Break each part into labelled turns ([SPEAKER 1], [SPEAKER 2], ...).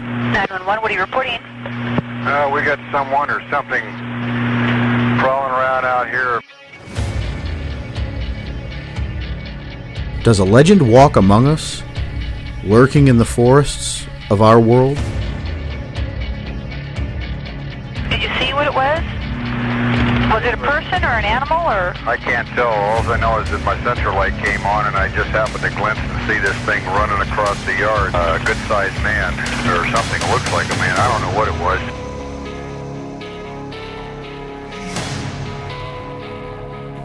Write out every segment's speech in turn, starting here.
[SPEAKER 1] 911, what are you reporting?
[SPEAKER 2] We got someone or something crawling around out here.
[SPEAKER 3] Does a legend walk among us, lurking in the forests of our world?
[SPEAKER 1] Did you see what it was? Was it a person or an animal or?
[SPEAKER 2] I can't tell. All I know is that my sensor light came on and I just happened to glimpse and see this thing running across the yard. A good-sized man or something. It looks like a man. I don't know what it was.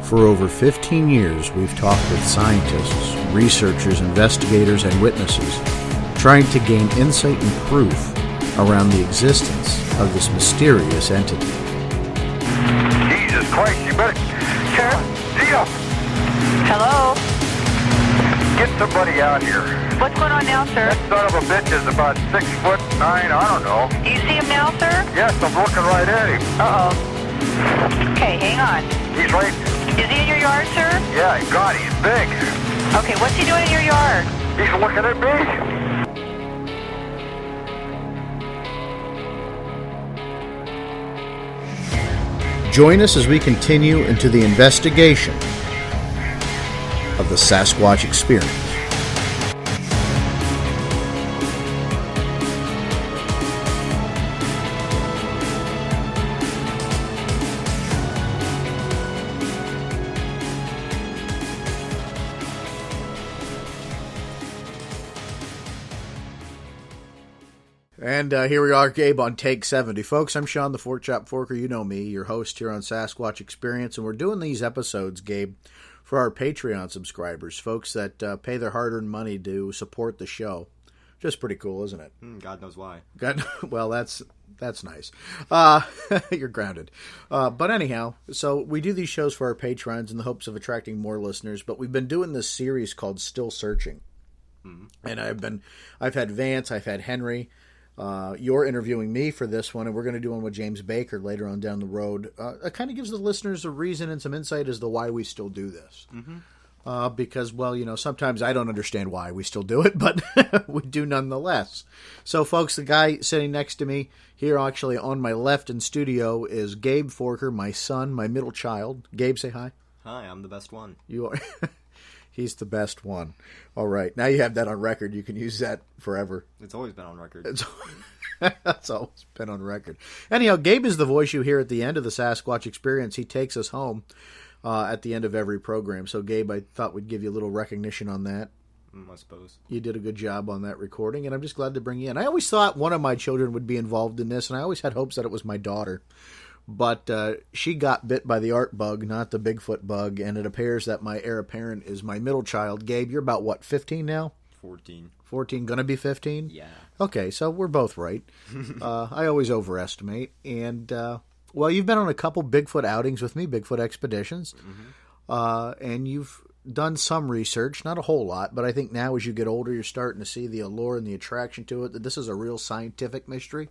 [SPEAKER 3] For over 15 years, we've talked with scientists, researchers, investigators, and witnesses, trying to gain insight and proof around the existence of this mysterious entity.
[SPEAKER 2] Jesus Christ, you better...
[SPEAKER 1] Sure.
[SPEAKER 2] Tia!
[SPEAKER 1] Hello?
[SPEAKER 2] Get somebody out here.
[SPEAKER 1] What's going on now, sir?
[SPEAKER 2] That son of a bitch is about 6'9", I don't know.
[SPEAKER 1] Do you see him now, sir?
[SPEAKER 2] Yes, I'm looking right at him.
[SPEAKER 1] Uh-oh. Okay, hang on.
[SPEAKER 2] He's right...
[SPEAKER 1] Is he in your yard, sir?
[SPEAKER 2] Yeah, God, he's big.
[SPEAKER 1] Okay, what's he doing in your yard?
[SPEAKER 2] He's looking at me.
[SPEAKER 3] Join us as we continue into the investigation of the Sasquatch experience. And here we are, Gabe, on take 70. Folks, I'm Sean the Fork Chop Forker. You know me, your host here on Sasquatch Experience. And we're doing these episodes, Gabe, for our Patreon subscribers, folks that pay their hard-earned money to support the show. Just pretty cool, isn't it?
[SPEAKER 4] God knows why.
[SPEAKER 3] Well, that's nice. You're grounded. But anyhow, so we do these shows for our patrons in the hopes of attracting more listeners. But we've been doing this series called Still Searching. And I've had Vance, I've had Henry. You're interviewing me for this one, and we're going to do one with James Baker later on down the road. It kind of gives the listeners a reason and some insight as to why we still do this. Because, well, you know, sometimes I don't understand why we still do it, but we do nonetheless. So, folks, the guy sitting next to me here, actually on my left in studio, is Gabe Forker, my son, my middle child. Gabe, say hi.
[SPEAKER 4] Hi, I'm the best one.
[SPEAKER 3] You are. He's the best one. All right. Now you have that on record. You can use that forever.
[SPEAKER 4] It's always been on record.
[SPEAKER 3] That's always been on record. Anyhow, Gabe is the voice you hear at the end of the Sasquatch Experience. He takes us home at the end of every program. So, Gabe, I thought we'd give you a little recognition on that.
[SPEAKER 4] I suppose.
[SPEAKER 3] You did a good job on that recording, and I'm just glad to bring you in. I always thought one of my children would be involved in this, and I always had hopes that it was my daughter. But she got bit by the art bug, not the Bigfoot bug, and it appears that my heir apparent is my middle child. Gabe, you're about, what, 15 now?
[SPEAKER 4] 14.
[SPEAKER 3] 14, gonna be 15?
[SPEAKER 4] Yeah.
[SPEAKER 3] Okay, so we're both right. I always overestimate. And, well, you've been on a couple Bigfoot outings with me, Bigfoot expeditions. And you've done some research, not a whole lot, but I think now as you get older, you're starting to see the allure and the attraction to it, that this is a real scientific mystery.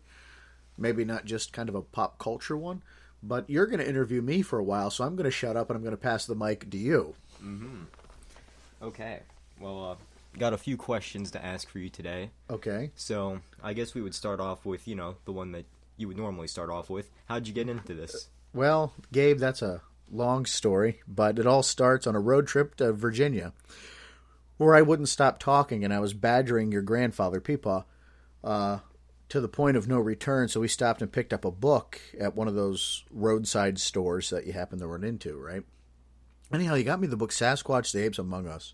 [SPEAKER 3] Maybe not just kind of a pop culture one, but you're going to interview me for a while, so I'm going to shut up and I'm going to pass the mic to you.
[SPEAKER 4] Okay. Well, got a few questions to ask for you today.
[SPEAKER 3] Okay.
[SPEAKER 4] So, I guess we would start off with, you know, the one that you would normally start off with. How'd you get into this?
[SPEAKER 3] Well, Gabe, that's a long story, but it all starts on a road trip to Virginia, where I wouldn't stop talking, and I was badgering your grandfather, Peepaw, to the point of no return, so we stopped and picked up a book at one of those roadside stores that you happen to run into, right? Anyhow, you got me the book Sasquatch, the Apes Among Us,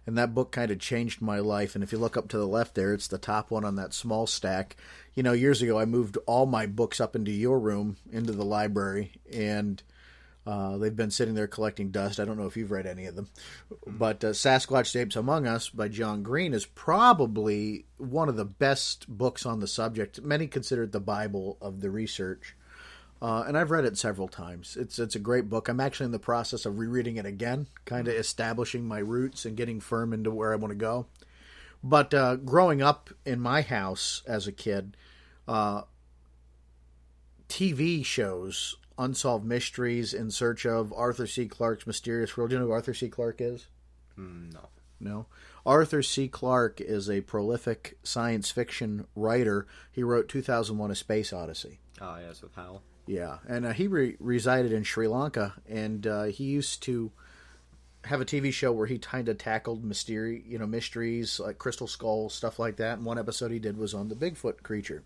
[SPEAKER 3] and that book kind of changed my life, and if you look up to the left there, it's the top one on that small stack. You know, years ago, I moved all my books up into your room, into the library, and they've been sitting there collecting dust. I don't know if you've read any of them. But Sasquatch, the Apes Among Us by John Green is probably one of the best books on the subject. Many consider it the Bible of the research. And I've read it several times. It's a great book. I'm actually in the process of rereading it again, kind of establishing my roots and getting firm into where I want to go. But growing up in my house as a kid, TV shows, Unsolved Mysteries, In Search of, Arthur C. Clarke's Mysterious World. Do you know who Arthur C. Clarke is?
[SPEAKER 4] No.
[SPEAKER 3] No? Arthur C. Clarke is a prolific science fiction writer. He wrote 2001: A Space Odyssey.
[SPEAKER 4] Oh, yes, with Hal.
[SPEAKER 3] Yeah, and he resided in Sri Lanka, and he used to have a TV show where he kind of tackled mysteries like Crystal Skull, stuff like that. And one episode he did was on the Bigfoot creature.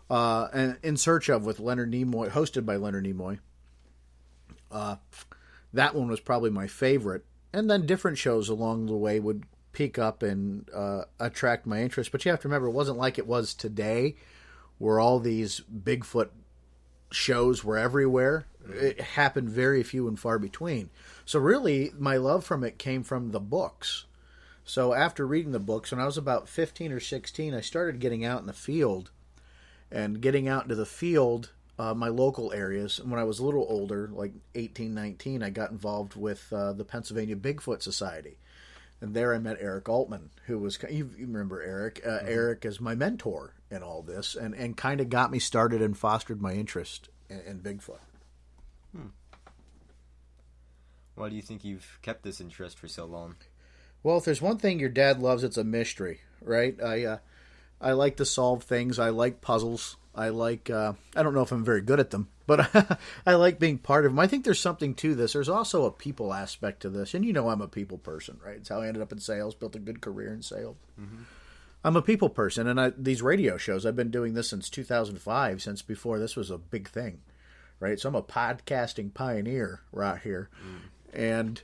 [SPEAKER 3] And In Search of, with Leonard Nimoy, hosted by Leonard Nimoy. That one was probably my favorite. And then different shows along the way would peak up and attract my interest. But you have to remember, it wasn't like it was today, where all these Bigfoot shows were everywhere. It happened very few and far between. So really, my love from it came from the books. So after reading the books, when I was about 15 or 16, I started getting out in the field. And getting out into the field, my local areas. And when I was a little older, like 18, 19, I got involved with the Pennsylvania Bigfoot Society. And there I met Eric Altman, who was, you remember Eric. Eric is my mentor in all this, and kind of got me started and fostered my interest in Bigfoot.
[SPEAKER 4] Why do you think you've kept this interest for so long?
[SPEAKER 3] Well, if there's one thing your dad loves, it's a mystery, right? I like to solve things. I like puzzles. I don't know if I'm very good at them, but I like being part of them. I think there's something to this. There's also a people aspect to this. And I'm a people person, right? It's how I ended up in sales, built a good career in sales. Mm-hmm. I'm a people person. And these radio shows, I've been doing this since 2005, since before this was a big thing, right? So I'm a podcasting pioneer right here. And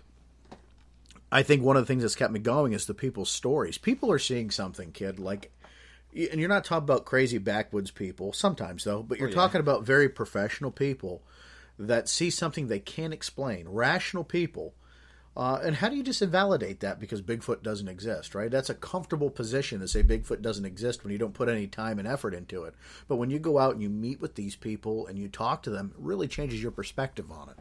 [SPEAKER 3] I think one of the things that's kept me going is the people's stories. People are seeing something, kid, and you're not talking about crazy backwoods people, sometimes though, but you're talking about very professional people that see something they can't explain, rational people. And how do you just invalidate that because Bigfoot doesn't exist, right? That's a comfortable position to say Bigfoot doesn't exist when you don't put any time and effort into it. But when you go out and you meet with these people and you talk to them, it really changes your perspective on it.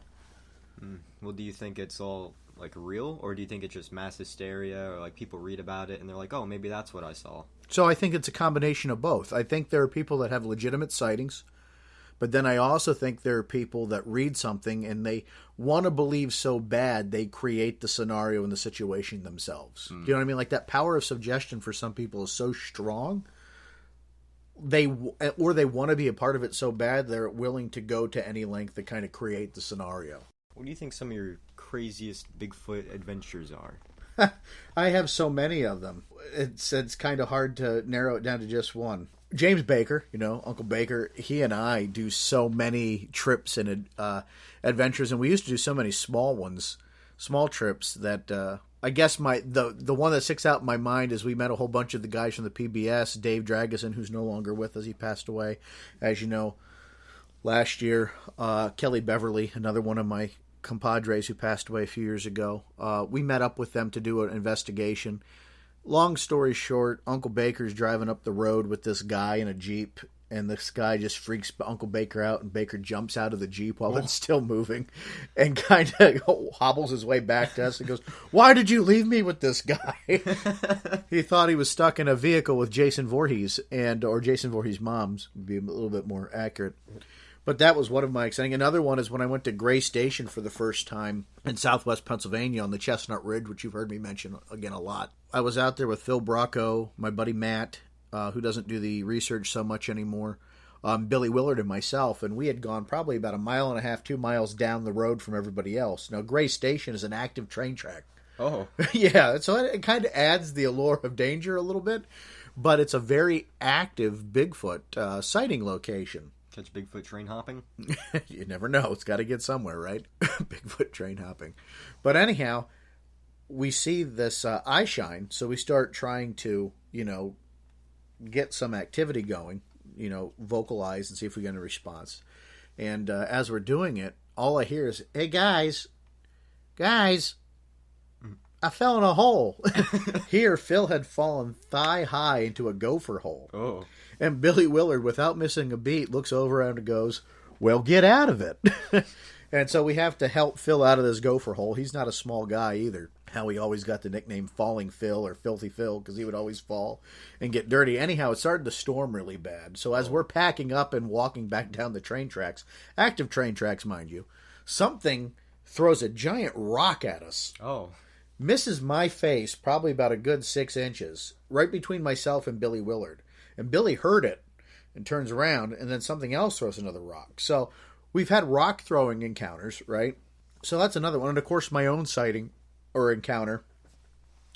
[SPEAKER 4] Well, do you think it's all real, or do you think it's just mass hysteria, or people read about it and they're like, oh, maybe that's what I saw?
[SPEAKER 3] So I think it's a combination of both. I think there are people that have legitimate sightings, but then I also think there are people that read something and they want to believe so bad they create the scenario and the situation themselves. Do you know what I mean? Like that power of suggestion for some people is so strong, they want to be a part of it so bad they're willing to go to any length to kind of create the scenario.
[SPEAKER 4] What do you think some of your craziest Bigfoot adventures are?
[SPEAKER 3] I have so many of them. It's kind of hard to narrow it down to just one. James Baker, Uncle Baker, he and I do so many trips and adventures, and we used to do so many small trips that I guess the one that sticks out in my mind is we met a whole bunch of the guys from the PBS, Dave Dragusin, who's no longer with us. He passed away, as you know, last year. Kelly Beverly, another one of my compadres who passed away a few years ago. We met up with them to do an investigation. Long story short, Uncle Baker's driving up the road with this guy in a Jeep, and this guy just freaks Uncle Baker out, and Baker jumps out of the Jeep while it's still moving and kind of hobbles his way back to us and goes, "Why did you leave me with this guy?" He thought he was stuck in a vehicle with Jason Voorhees, or Jason Voorhees' mom's, would be a little bit more accurate. But that was one of my exciting. Another one is when I went to Gray Station for the first time in southwest Pennsylvania on the Chestnut Ridge, which you've heard me mention again a lot. I was out there with Phil Bracco, my buddy Matt, who doesn't do the research so much anymore, Billy Willard and myself, and we had gone probably about 1.5 miles, 2 miles down the road from everybody else. Now, Gray Station is an active train track.
[SPEAKER 4] Oh.
[SPEAKER 3] Yeah, so it kind of adds the allure of danger a little bit, but it's a very active Bigfoot sighting location.
[SPEAKER 4] Catch Bigfoot train hopping?
[SPEAKER 3] You never know. It's got to get somewhere, right? Bigfoot train hopping. But anyhow, we see this eye shine, so we start trying to, get some activity going, vocalize and see if we get a response. And as we're doing it, all I hear is, "Hey, guys, I fell in a hole." Here, Phil had fallen thigh high into a gopher hole.
[SPEAKER 4] Oh.
[SPEAKER 3] And Billy Willard, without missing a beat, looks over and goes, "Well, get out of it." And so we have to help Phil out of this gopher hole. He's not a small guy either. How he always got the nickname Falling Phil or Filthy Phil, because he would always fall and get dirty. Anyhow, it started to storm really bad. So as we're packing up and walking back down the train tracks, active train tracks, mind you, something throws a giant rock at us.
[SPEAKER 4] Oh.
[SPEAKER 3] misses my face probably about a good 6 inches, right between myself and Billy Willard. And Billy heard it and turns around, and then something else throws another rock. So we've had rock throwing encounters, right? So that's another one. And of course, my own sighting or encounter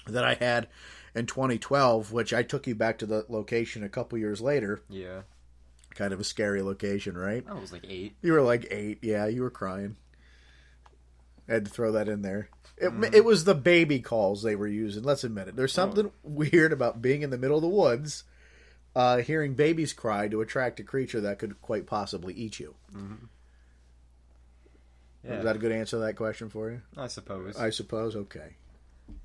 [SPEAKER 3] that I had in 2012, which I took you back to the location a couple years later.
[SPEAKER 4] Yeah.
[SPEAKER 3] Kind of a scary location, right?
[SPEAKER 4] I was like 8.
[SPEAKER 3] You were like 8. Yeah, you were crying. I had to throw that in there. It was the baby calls they were using. Let's admit it. There's something weird about being in the middle of the woods, hearing babies cry to attract a creature that could quite possibly eat you.
[SPEAKER 4] Mm-hmm. Yeah.
[SPEAKER 3] Is that a good answer to that question for you?
[SPEAKER 4] I suppose.
[SPEAKER 3] I suppose. Okay.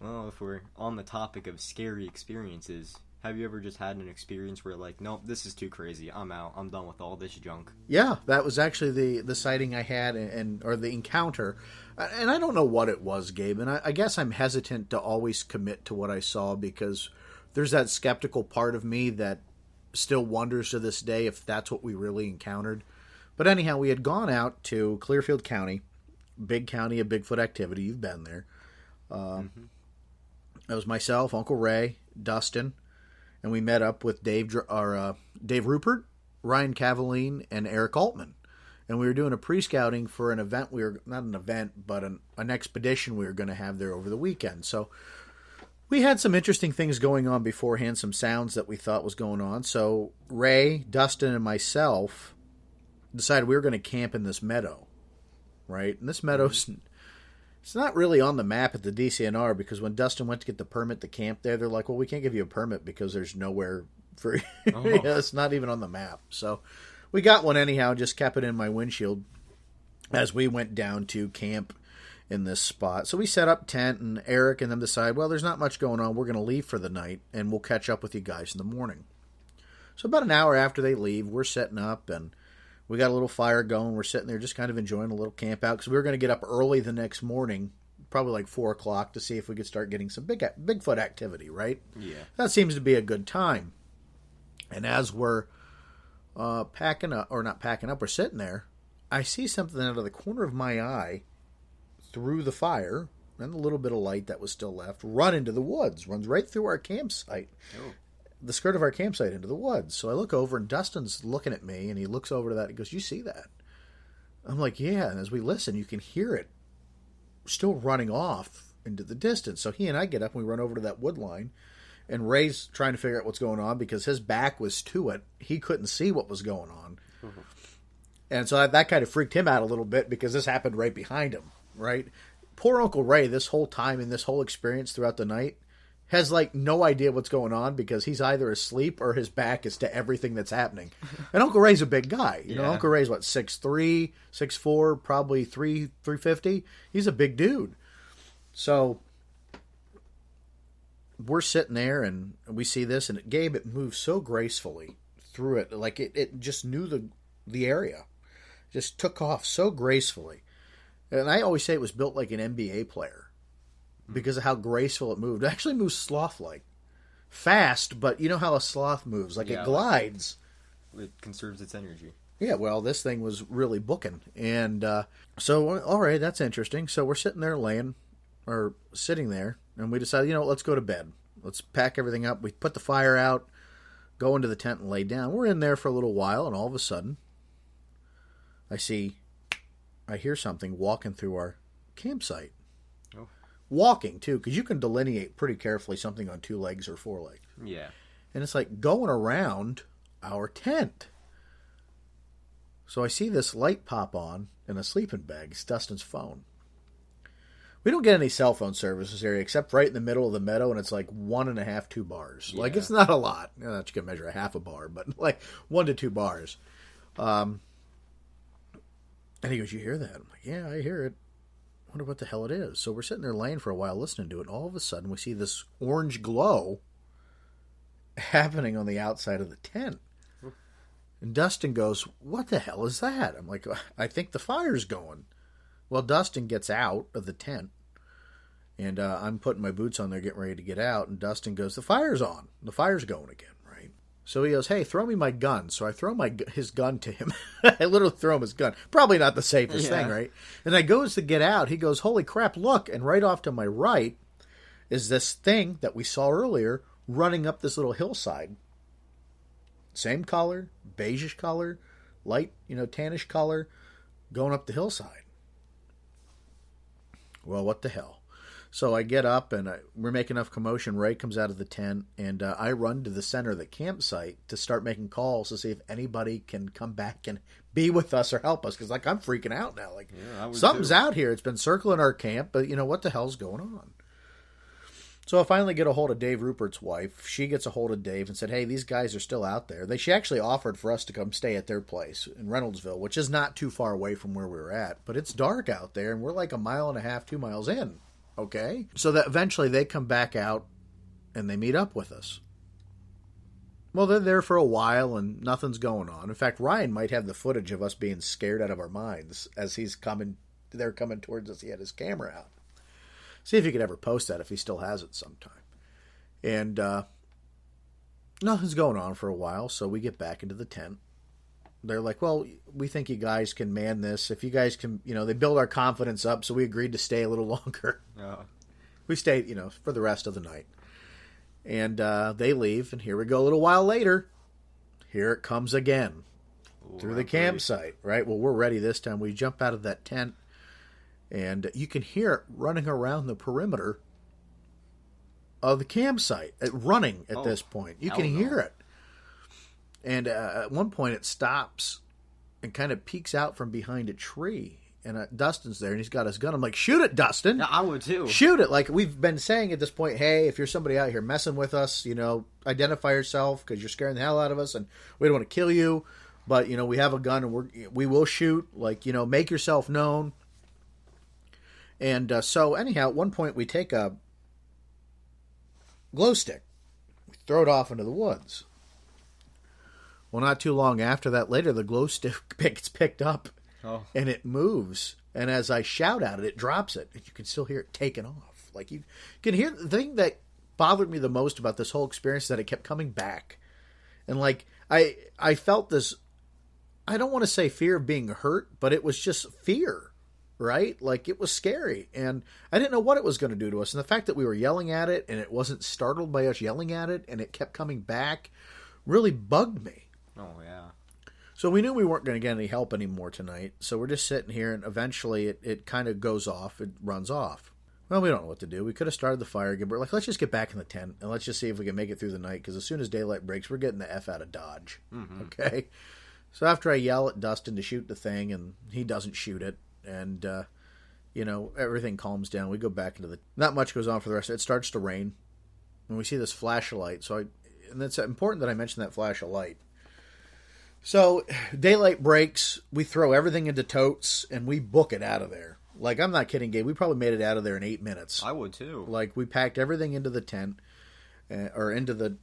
[SPEAKER 4] Well, if we're on the topic of scary experiences, have you ever just had an experience where like, nope, this is too crazy. I'm out. I'm done with all this junk.
[SPEAKER 3] Yeah, that was actually the sighting I had or the encounter. And I don't know what it was, Gabe. And I guess I'm hesitant to always commit to what I saw because there's that skeptical part of me that still wonders to this day if that's what we really encountered. But anyhow, we had gone out to Clearfield County, big county of Bigfoot activity. You've been there. It was myself, Uncle Ray, Dustin, and we met up with Dave Rupert, Ryan Cavaline, and Eric Altman. And we were doing a pre-scouting for an event. Not an event, but an expedition we were going to have there over the weekend. So we had some interesting things going on beforehand, some sounds that we thought was going on. So Ray, Dustin, and myself decided we were going to camp in this meadow, right? And this meadow's... It's not really on the map at the DCNR because when Dustin went to get the permit to camp there, they're like, well, we can't give you a permit because there's nowhere for yeah, it's not even on the map. So we got one anyhow, just kept it in my windshield as we went down to camp in this spot. So we set up tent and Eric and them decide, well, there's not much going on. We're going to leave for the night and we'll catch up with you guys in the morning. So about an hour after they leave, we're setting up and we got a little fire going. We're sitting there just kind of enjoying a little camp out because we were going to get up early the next morning, probably like 4 o'clock, to see if we could start getting some Bigfoot activity, right?
[SPEAKER 4] Yeah.
[SPEAKER 3] That seems to be a good time. And as we're packing up, or not packing up, we're sitting there, I see something out of the corner of my eye through the fire and the little bit of light that was still left run into the woods, runs right through our campsite. Oh. The skirt of our campsite into the woods. So I look over and Dustin's looking at me and he looks over to that and goes, you see that? I'm like, yeah. And as we listen, you can hear it still running off into the distance. So he and I get up and we run over to that wood line and Ray's trying to figure out what's going on because his back was to it. He couldn't see what was going on. Mm-hmm. And so that kind of freaked him out a little bit because this happened right behind him, right? Poor Uncle Ray, this whole time in this whole experience throughout the night, has like no idea what's going on because he's either asleep or his back is to everything that's happening. And Uncle Ray's a big guy. You know, Uncle Ray's what, 6'3", 6'4", probably 350. He's a big dude. So we're sitting there and we see this and Gabe, it moves so gracefully through it. Like it just knew the area. Just took off so gracefully. And I always say it was built like an NBA player. Because of how graceful it moved. It actually moves sloth-like. Fast, but you know how a sloth moves. Like it glides.
[SPEAKER 4] It conserves its energy.
[SPEAKER 3] Yeah, well, this thing was really booking. And so, all right, that's interesting. So we're sitting there sitting there, and we decided, let's go to bed. Let's pack everything up. We put the fire out, go into the tent and lay down. We're in there for a little while, and all of a sudden, I hear something walking through our campsite. Walking, too, because you can delineate pretty carefully something on 2 legs or 4 legs.
[SPEAKER 4] Yeah.
[SPEAKER 3] And it's like going around our tent. So I see this light pop on in a sleeping bag. It's Dustin's phone. We don't get any cell phone service in this area except right in the middle of the meadow, and it's like 1.5, 2 bars. Yeah. Like, it's not a lot. You can measure a half a bar, but like 1 to 2 bars. And he goes, you hear that? I'm like, yeah, I hear it. Wonder what the hell it is. So we're sitting there laying for a while listening to it. All of a sudden, we see this orange glow happening on the outside of the tent. And Dustin goes, what the hell is that? I'm like, I think the fire's going. Well, Dustin gets out of the tent. And I'm putting my boots on there, getting ready to get out. And Dustin goes, the fire's on. The fire's going again, right? So he goes, hey, throw me my gun. So I throw his gun to him. I literally throw him his gun. Probably not the safest thing, right? And I goes to get out. He goes, holy crap, look. And right off to my right, is this thing that we saw earlier running up this little hillside. Same color, beigeish color, light, tannish color, going up the hillside. Well, what the hell? So I get up, and we're making enough commotion. Ray comes out of the tent, and I run to the center of the campsite to start making calls to see if anybody can come back and be with us or help us. Because, I'm freaking out now. Something's out here. It's been circling our camp, but, what the hell's going on? So I finally get a hold of Dave Rupert's wife. She gets a hold of Dave and said, hey, these guys are still out there. She actually offered for us to come stay at their place in Reynoldsville, which is not too far away from where we were at. But it's dark out there, and we're like 1.5 miles, 2 miles in. Okay? So that eventually they come back out, and they meet up with us. Well, they're there for a while, and nothing's going on. In fact, Ryan might have the footage of us being scared out of our minds as they're coming towards us. He had his camera out. See if he could ever post that if he still has it sometime. And nothing's going on for a while, so we get back into the tent. They're like, well, we think you guys can man this. If you guys can, they build our confidence up, so we agreed to stay a little longer. We stayed, for the rest of the night. And they leave, and here we go a little while later. Here it comes again. Through the campsite, right? Well, we're ready this time. We jump out of that tent. And you can hear it running around the perimeter of the campsite. Running at this point. You can hear it. And at one point it stops and kind of peeks out from behind a tree. And Dustin's there and he's got his gun. I'm like, shoot it, Dustin.
[SPEAKER 4] Yeah, I would too.
[SPEAKER 3] Shoot it. Like we've been saying at this point, hey, if you're somebody out here messing with us, identify yourself because you're scaring the hell out of us and we don't want to kill you. But, we have a gun and we will shoot. Make yourself known. And so, anyhow, at one point we take a glow stick. We throw it off into the woods. Well, not too long after that, later, the glow stick gets picked up. And it moves. And as I shout at it, it drops it. And you can still hear it taking off. You can hear the thing that bothered me the most about this whole experience is that it kept coming back. And, I felt this, I don't want to say fear of being hurt, but it was just fear. Right? It was scary. And I didn't know what it was going to do to us. And the fact that we were yelling at it and it wasn't startled by us yelling at it and it kept coming back really bugged me.
[SPEAKER 4] Oh, yeah.
[SPEAKER 3] So we knew we weren't going to get any help anymore tonight. So we're just sitting here and eventually it kind of goes off. It runs off. Well, we don't know what to do. We could have started the fire again. But we're let's just get back in the tent and let's just see if we can make it through the night. Because as soon as daylight breaks, we're getting the F out of Dodge. Mm-hmm. Okay? So after I yell at Dustin to shoot the thing and he doesn't shoot it. And, everything calms down. We go back into not much goes on for the rest. It starts to rain. And we see this flash of light. And it's important that I mention that flash of light. So, daylight breaks. We throw everything into totes. And we book it out of there. I'm not kidding, Gabe. We probably made it out of there in 8 minutes.
[SPEAKER 4] I would, too.
[SPEAKER 3] We packed everything into the tent. Or into the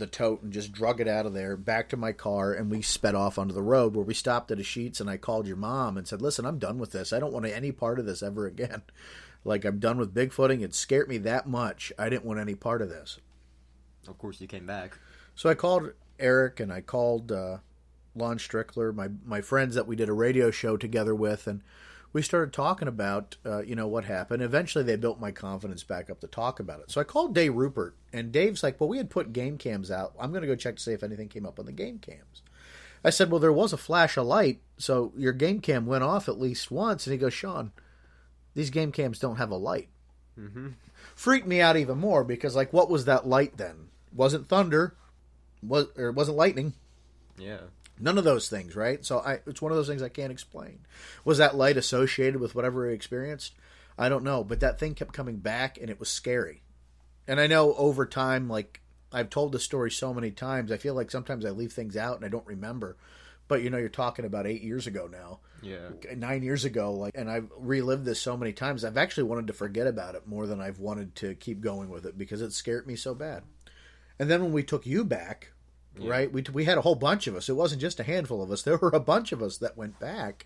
[SPEAKER 3] tote and just drug it out of there back to my car and we sped off onto the road where we stopped at a Sheetz and I called your mom and said, listen, I'm done with this. I don't want any part of this ever again. I'm done with Bigfooting. It scared me that much. I didn't want any part of this.
[SPEAKER 4] Of course you came back.
[SPEAKER 3] So I called Eric and I called Lon Strickler, my friends that we did a radio show together with, and we started talking about, what happened. Eventually, they built my confidence back up to talk about it. So I called Dave Rupert, and Dave's like, well, we had put game cams out. I'm going to go check to see if anything came up on the game cams. I said, well, there was a flash of light, so your game cam went off at least once. And he goes, Sean, these game cams don't have a light. Mm-hmm. Freaked me out even more because, what was that light then? Wasn't thunder, or it wasn't lightning.
[SPEAKER 4] Yeah.
[SPEAKER 3] None of those things, right? So it's one of those things I can't explain. Was that light associated with whatever we experienced? I don't know, but that thing kept coming back, and it was scary. And I know over time, I've told this story so many times, I feel like sometimes I leave things out and I don't remember. But, you're talking about 8 years ago now.
[SPEAKER 4] Yeah.
[SPEAKER 3] 9 years ago, and I've relived this so many times. I've actually wanted to forget about it more than I've wanted to keep going with it because it scared me so bad. And then when we took you back... Yeah. Right, we had a whole bunch of us. It wasn't just a handful of us. There were a bunch of us that went back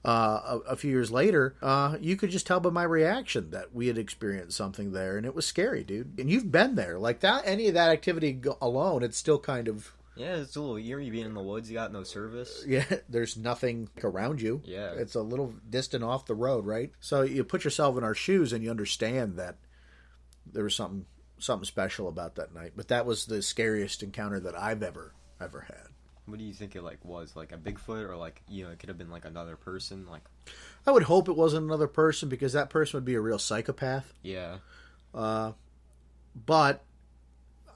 [SPEAKER 3] a few years later. You could just tell by my reaction that we had experienced something there, and it was scary, dude. And you've been there, any of that activity alone. It's still kind of
[SPEAKER 4] it's a little eerie being in the woods. You got no service.
[SPEAKER 3] Yeah, there's nothing around you.
[SPEAKER 4] Yeah,
[SPEAKER 3] it's a little distant off the road, right? So you put yourself in our shoes, and you understand that there was something special about that night. But that was the scariest encounter that I've ever had.
[SPEAKER 4] What do you think it was? Like a Bigfoot, or it could have been like another person?
[SPEAKER 3] I would hope it wasn't another person, because that person would be a real psychopath.
[SPEAKER 4] Yeah.
[SPEAKER 3] But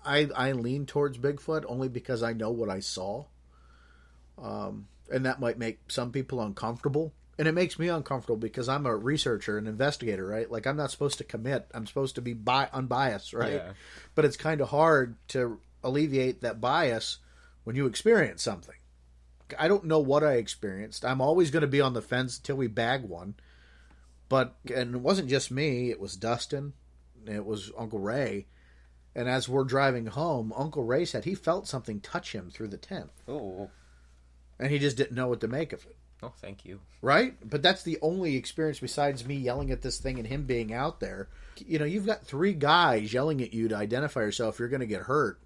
[SPEAKER 3] I lean towards Bigfoot only because I know what I saw. And that might make some people uncomfortable. And it makes me uncomfortable because I'm a researcher, an investigator, right? Like, I'm not supposed to commit. I'm supposed to be unbiased, right?
[SPEAKER 4] Yeah.
[SPEAKER 3] But it's kind of hard to alleviate that bias when you experience something. I don't know what I experienced. I'm always going to be on the fence until we bag one. And it wasn't just me. It was Dustin. It was Uncle Ray. And as we're driving home, Uncle Ray said he felt something touch him through the tent.
[SPEAKER 4] Oh.
[SPEAKER 3] And he just didn't know what to make of it.
[SPEAKER 4] Oh, thank you.
[SPEAKER 3] Right? But that's the only experience besides me yelling at this thing and him being out there. You've got 3 guys yelling at you to identify yourself. You're going to get hurt.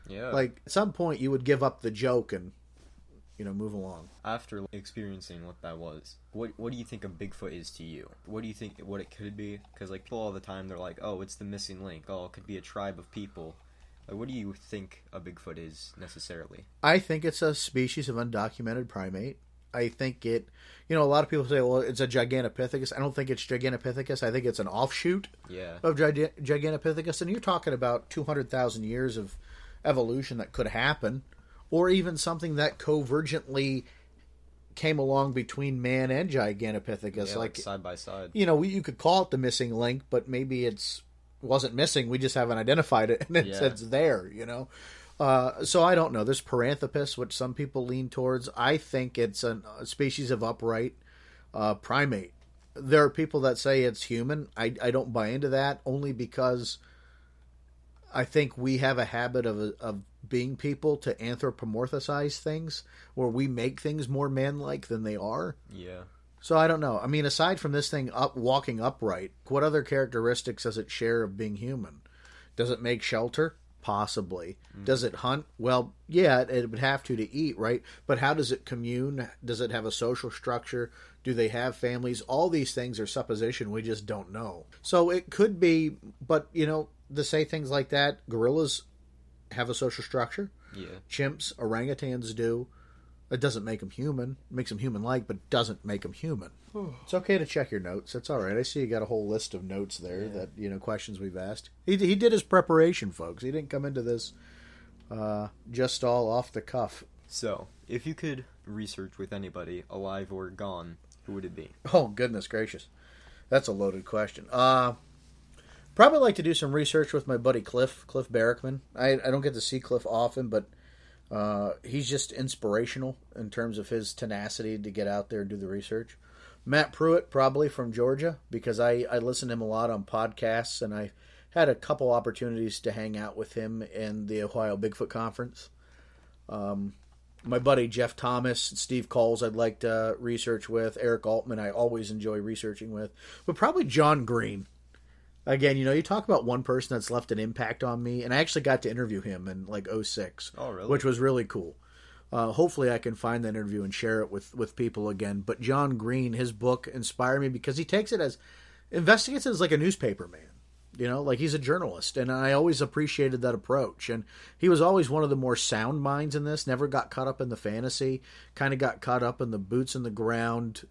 [SPEAKER 4] Yeah.
[SPEAKER 3] Like, at some point, you would give up the joke and, move along.
[SPEAKER 4] After experiencing what that was, what do you think a Bigfoot is to you? What do you think what it could be? Because, people all the time, they're like, oh, it's the missing link. Oh, it could be a tribe of people. What do you think a Bigfoot is, necessarily?
[SPEAKER 3] I think it's a species of undocumented primate. I think it, a lot of people say, well, it's a Gigantopithecus. I don't think it's Gigantopithecus. I think it's an offshoot of Gigantopithecus. And you're talking about 200,000 years of evolution that could happen, or even something that convergently came along between man and Gigantopithecus.
[SPEAKER 4] Yeah, like side by side.
[SPEAKER 3] You could call it the missing link, but maybe wasn't missing. We just haven't identified it, and it's there, So I don't know. There's Paranthropus, which some people lean towards. I think it's a species of upright primate. There are people that say it's human. I don't buy into that, only because I think we have a habit of being people to anthropomorphize things, where we make things more man-like than they are.
[SPEAKER 4] Yeah.
[SPEAKER 3] So I don't know. I mean, aside from this thing walking upright, what other characteristics does it share of being human? Does it make shelter? Possibly. Does it hunt? Well, yeah, it would have to eat, right? But how does it commune? Does it have a social structure? Do they have families? All these things are supposition. We just don't know. So it could be, but, to say things like that, gorillas have a social structure.
[SPEAKER 4] Yeah.
[SPEAKER 3] Chimps, orangutans do. It doesn't make them human. It makes them human-like, but doesn't make them human. It's okay to check your notes. It's all right. I see you got a whole list of notes there that, questions we've asked. He did his preparation, folks. He didn't come into this just all off the cuff.
[SPEAKER 4] So, if you could research with anybody, alive or gone, who would it be?
[SPEAKER 3] Oh, goodness gracious. That's a loaded question. Probably like to do some research with my buddy Cliff Barrickman. I don't get to see Cliff often, but he's just inspirational in terms of his tenacity to get out there and do the research. Matt Pruitt, probably from Georgia, because I listen to him a lot on podcasts, and I had a couple opportunities to hang out with him in the Ohio Bigfoot Conference. My buddy Jeff Thomas and Steve Coles I'd like to research with. Eric Altman I always enjoy researching with. But probably John Green. Again, you talk about one person that's left an impact on me, and I actually got to interview him in 2006.
[SPEAKER 4] Oh, really?
[SPEAKER 3] Which was really cool. Hopefully I can find that interview and share it with people again. But John Green, his book inspired me because he investigates it as like a newspaper man. He's a journalist, and I always appreciated that approach. And he was always one of the more sound minds in this, never got caught up in the fantasy, kind of got caught up in the boots in the ground,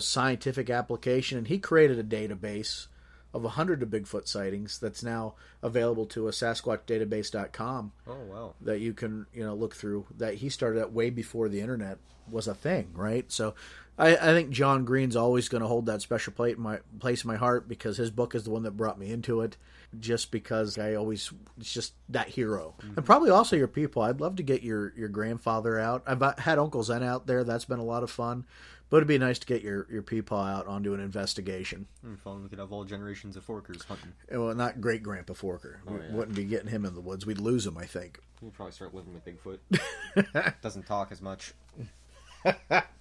[SPEAKER 3] scientific application. And he created a database of 100 of Bigfoot sightings that's now available to us, SasquatchDatabase.com.
[SPEAKER 4] Oh, wow.
[SPEAKER 3] That you can, look through. That he started at way before the internet was a thing, right? So I think John Green's always going to hold that special place in my heart, because his book is the one that brought me into it, just because it's just that hero. Mm-hmm. And probably also your people. I'd love to get your grandfather out. I've had Uncle Zen out there. That's been a lot of fun. But it'd be nice to get your peepaw out onto an investigation.
[SPEAKER 4] Fun. We could have all generations of Forkers hunting.
[SPEAKER 3] Well, not Great Grandpa Forker.
[SPEAKER 4] Oh,
[SPEAKER 3] We
[SPEAKER 4] yeah.
[SPEAKER 3] wouldn't be getting him in the woods. We'd lose him, I think.
[SPEAKER 4] We'll probably start living with Bigfoot. Doesn't talk as much.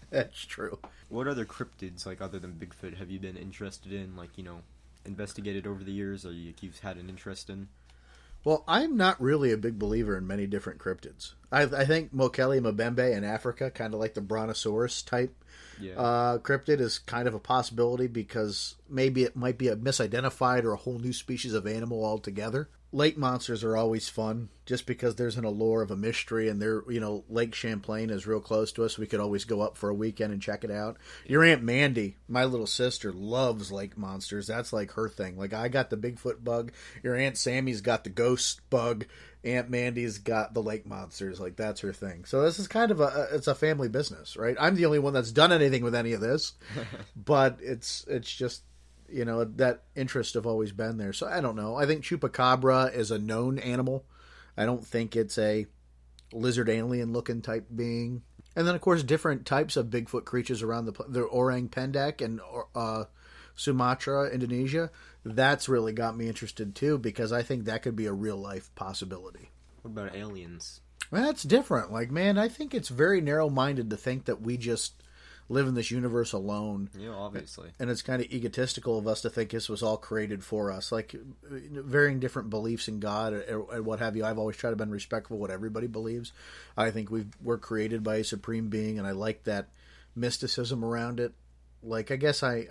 [SPEAKER 3] That's true.
[SPEAKER 4] What other cryptids, other than Bigfoot, have you been interested in, investigated over the years, or you've had an interest in?
[SPEAKER 3] Well, I'm not really a big believer in many different cryptids. I think Mokele Mbembe in Africa, kind of like the Brontosaurus type cryptid, is kind of a possibility because maybe it might be a misidentified or a whole new species of animal altogether. Lake monsters are always fun just because there's an allure of a mystery, and they're, Lake Champlain is real close to us. We could always go up for a weekend and check it out. Your Aunt Mandy, my little sister, loves lake monsters. That's like her thing. Like, I got the Bigfoot bug. Your Aunt Sammy's got the ghost bug. Aunt Mandy's got the lake monsters. Like, that's her thing. So this is kind of it's a family business, right? I'm the only one that's done anything with any of this, but it's just, that interest have always been there. So I don't know. I think Chupacabra is a known animal. I don't think it's a lizard alien looking type being. And then, of course, different types of Bigfoot creatures around the orang pendek and Sumatra, Indonesia. That's really got me interested too, because I think that could be a real life possibility.
[SPEAKER 4] What about aliens?
[SPEAKER 3] Well, that's different. Like, man, I think it's very narrow minded to think that we just live in this universe alone.
[SPEAKER 4] Yeah, obviously.
[SPEAKER 3] And it's kind of egotistical of us to think this was all created for us. Like, varying different beliefs in God or what have you. I've always tried to be respectful of what everybody believes. I think we're created by a supreme being, and I like that mysticism around it. Like, I guess I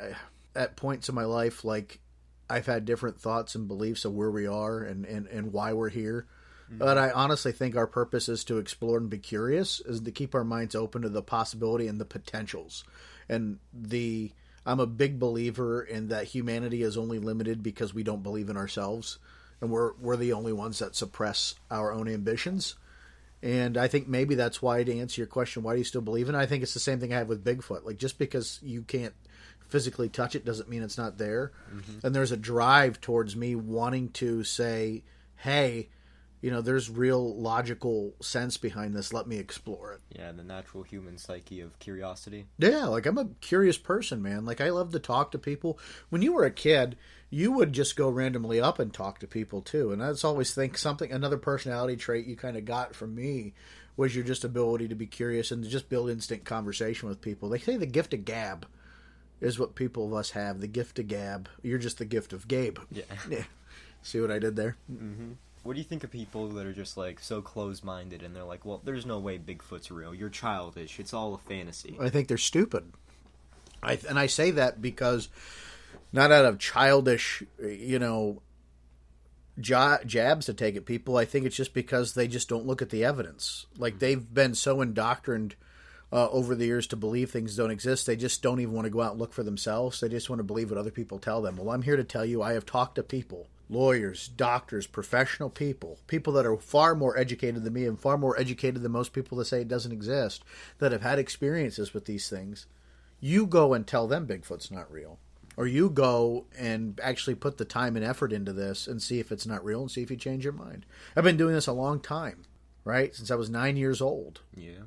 [SPEAKER 3] at points in my life, like, I've had different thoughts and beliefs of where we are and why we're here. But I honestly think our purpose is to explore and be curious, is to keep our minds open to the possibility and the potentials. And I'm a big believer in that humanity is only limited because we don't believe in ourselves. And we're the only ones that suppress our own ambitions. And I think maybe that's why, to answer your question, why do you still believe in it? I think it's the same thing I have with Bigfoot. Like, just because you can't physically touch it doesn't mean it's not there. Mm-hmm. And there's a drive towards me wanting to say, hey, there's real logical sense behind this. Let me explore it.
[SPEAKER 4] Yeah, the natural human psyche of curiosity.
[SPEAKER 3] Yeah, like, I'm a curious person, man. Like, I love to talk to people. When you were a kid, you would just go randomly up and talk to people too. And I just always think another personality trait you kind of got from me was your just ability to be curious and to just build instant conversation with people. They say the gift of gab is what people of us have. The gift of gab. You're just the gift of Gabe. Yeah. See what I did there?
[SPEAKER 4] Mm-hmm. What do you think of people that are just, like, so closed-minded and they're like, well, there's no way Bigfoot's real. You're childish. It's all a fantasy.
[SPEAKER 3] I think they're stupid. And I say that because not out of childish, jabs to take at people. I think it's just because they just don't look at the evidence. Like, they've been so indoctrined over the years to believe things don't exist. They just don't even want to go out and look for themselves. They just want to believe what other people tell them. Well, I'm here to tell you I have talked to people. Lawyers, doctors, professional people that are far more educated than me and far more educated than most people that say it doesn't exist, that have had experiences with these things. You go and tell them Bigfoot's not real. Or you go and actually put the time and effort into this and see if it's not real and see if you change your mind. I've been doing this a long time, right? Since I was 9 years old.
[SPEAKER 4] Yeah.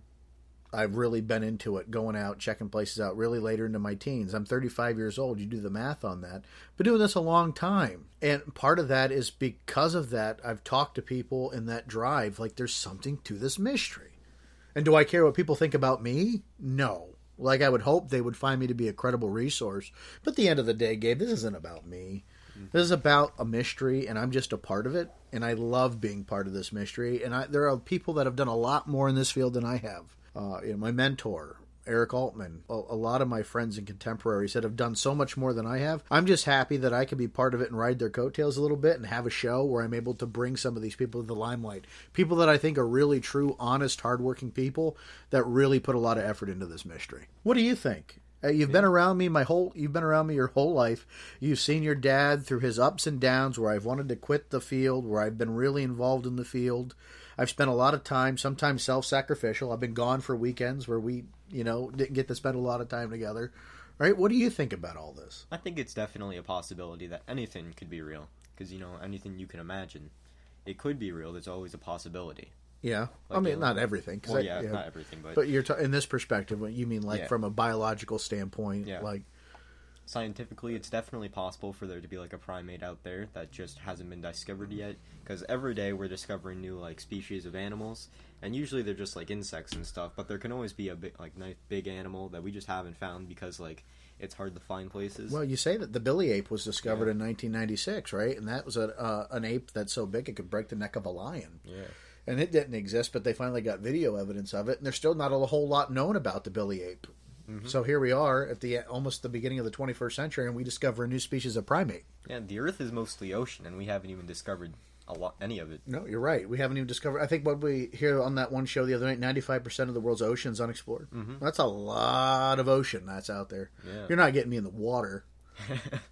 [SPEAKER 3] I've really been into it, going out, checking places out, really later into my teens. I'm 35 years old. You do the math on that. Been doing this a long time. And part of that is because of that, I've talked to people in that drive, like, there's something to this mystery. And do I care what people think about me? No. Like, I would hope they would find me to be a credible resource. But at the end of the day, Gabe, this isn't about me. This is about a mystery, and I'm just a part of it. And I love being part of this mystery. And there are people that have done a lot more in this field than I have. My mentor, Eric Altman, a lot of my friends and contemporaries that have done so much more than I have. I'm just happy that I can be part of it and ride their coattails a little bit and have a show where I'm able to bring some of these people to the limelight. People that I think are really true, honest, hardworking people that really put a lot of effort into this mystery. What do you think? You've been around me your whole life. You've seen your dad through his ups and downs, where I've wanted to quit the field, where I've been really involved in the field. I've spent a lot of time, sometimes self-sacrificial. I've been gone for weekends where we, didn't get to spend a lot of time together. Right? What do you think about all this?
[SPEAKER 4] I think it's definitely a possibility that anything could be real. Because, anything you can imagine, it could be real. There's always a possibility.
[SPEAKER 3] Yeah. Like, I mean, not everything.
[SPEAKER 4] Well, not everything.
[SPEAKER 3] But you're in this perspective, you mean from a biological standpoint, like...
[SPEAKER 4] scientifically, it's definitely possible for there to be like a primate out there that just hasn't been discovered yet. Because every day we're discovering new like species of animals, and usually they're just like insects and stuff. But there can always be a nice big animal that we just haven't found because like it's hard to find places.
[SPEAKER 3] Well, you say that the billy ape was discovered in 1996, right? And that was an ape that's so big it could break the neck of a lion.
[SPEAKER 4] Yeah.
[SPEAKER 3] And it didn't exist, but they finally got video evidence of it, and there's still not a whole lot known about the billy ape. Mm-hmm. So here we are at almost the beginning of the 21st century, and we discover a new species of primate.
[SPEAKER 4] Yeah, the Earth is mostly ocean, and we haven't even discovered any of it.
[SPEAKER 3] No, you're right. We haven't even discovered. I think what we hear on that one show the other night, 95% of the world's ocean is unexplored. Mm-hmm. That's a lot of ocean that's out there. Yeah. You're not getting me in the water.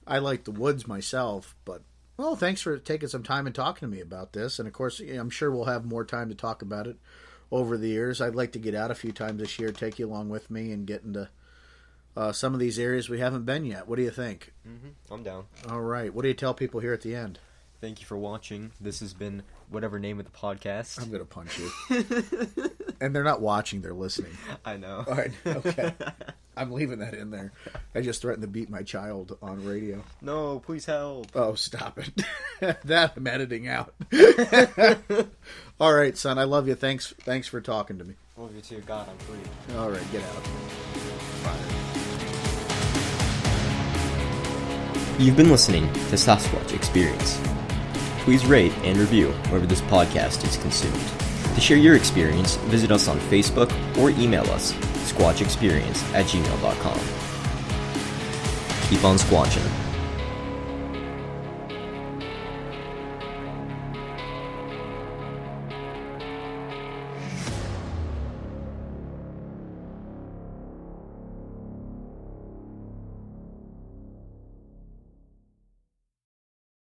[SPEAKER 3] I like the woods myself, but well, thanks for taking some time and talking to me about this. And of course, I'm sure we'll have more time to talk about it over the years. I'd like to get out a few times this year, take you along with me, and get into some of these areas we haven't been yet. What do you think?
[SPEAKER 4] Mm-hmm. I'm down.
[SPEAKER 3] All right. What do you tell people here at the end?
[SPEAKER 4] Thank you for watching. This has been whatever name of the podcast.
[SPEAKER 3] I'm going to punch you. And they're not watching, they're listening.
[SPEAKER 4] I know.
[SPEAKER 3] All right, okay. I'm leaving that in there. I just threatened to beat my child on radio.
[SPEAKER 4] No, please help.
[SPEAKER 3] Oh, stop it. That I'm editing out. All right, son, I love you. Thanks for talking to me.
[SPEAKER 4] Love you too. God, I'm free.
[SPEAKER 3] All right, get out. Bye.
[SPEAKER 4] You've been listening to Sasquatch Experience. Please rate and review wherever this podcast is consumed. To share your experience, visit us on Facebook or email us, squatchexperience@gmail.com. Keep on squatching.